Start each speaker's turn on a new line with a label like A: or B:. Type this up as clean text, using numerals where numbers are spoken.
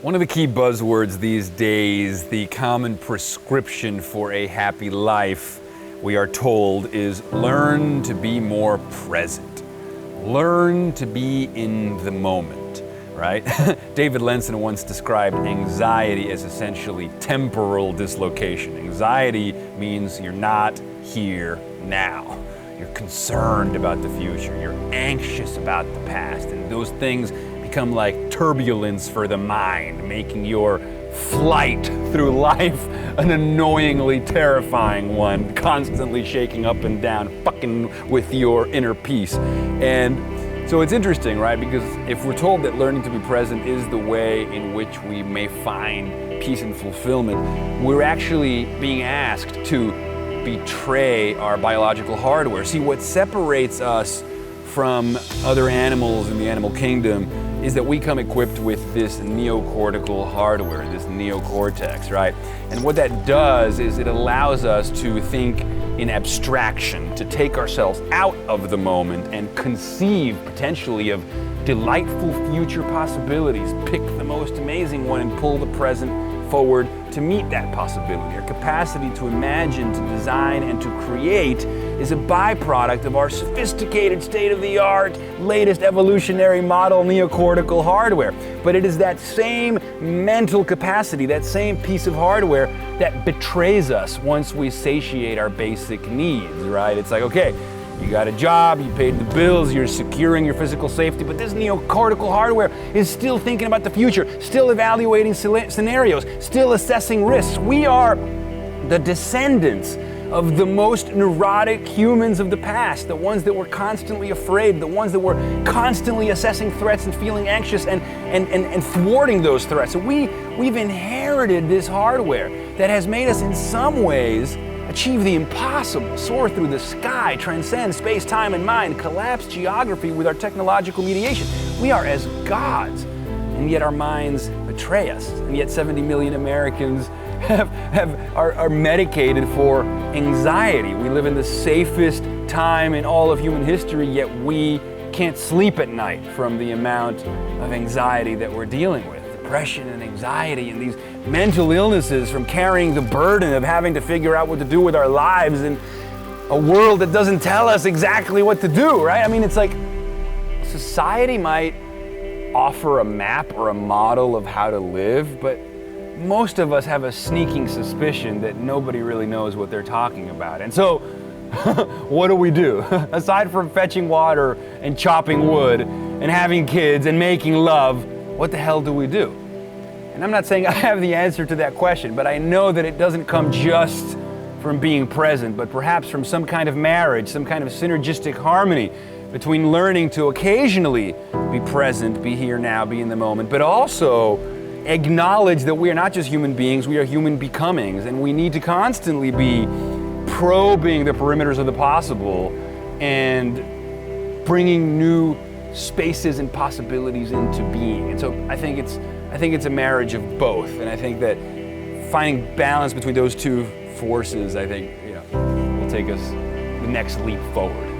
A: One of the key buzzwords these days, the common prescription for a happy life, we are told, is learn to be more present. Learn to be in the moment, right? David Lenson once described anxiety as essentially temporal dislocation. Anxiety means you're not here now. You're concerned about the future. You're anxious about the past. And those things become like turbulence for the mind, making your flight through life an annoyingly terrifying one, constantly shaking up and down, fucking with your inner peace. And so it's interesting, right? Because if we're told that learning to be present is the way in which we may find peace and fulfillment, we're actually being asked to betray our biological hardware. See, what separates us from other animals in the animal kingdom is that we come equipped with this neocortical hardware, this neocortex, right? And what that does is it allows us to think in abstraction, to take ourselves out of the moment and conceive potentially of delightful future possibilities, pick the most amazing one and pull the present forward to meet that possibility. Our capacity to imagine, to design, and to create is a byproduct of our sophisticated, state-of-the-art, latest evolutionary model neocortical hardware. But it is that same mental capacity, that same piece of hardware that betrays us once we satiate our basic needs, right? It's like, okay, you got a job, you paid the bills, you're securing your physical safety, but this neocortical hardware is still thinking about the future, still evaluating scenarios, still assessing risks. We are the descendants of the most neurotic humans of the past, the ones that were constantly afraid, the ones that were constantly assessing threats and feeling anxious and thwarting those threats. So we've inherited this hardware that has made us in some ways achieve the impossible, soar through the sky, transcend space, time, and mind, collapse geography with our technological mediation. We are as gods, and yet our minds betray us. And yet 70 million Americans are medicated for anxiety. We live in the safest time in all of human history, yet we can't sleep at night from the amount of anxiety that we're dealing with. Depression and anxiety and these mental illnesses from carrying the burden of having to figure out what to do with our lives in a world that doesn't tell us exactly what to do, right? I mean, it's like society might offer a map or a model of how to live, but most of us have a sneaking suspicion that nobody really knows what they're talking about. And so, what do? Aside from fetching water and chopping wood and having kids and making love, what the hell do we do? And I'm not saying I have the answer to that question, but I know that it doesn't come just from being present, but perhaps from some kind of marriage, some kind of synergistic harmony between learning to occasionally be present, be here now, be in the moment, but also acknowledge that we are not just human beings, we are human becomings, and we need to constantly be probing the perimeters of the possible and bringing new spaces and possibilities into being. And so I think it's a marriage of both, and I think that finding balance between those two forces, I think, will take us the next leap forward.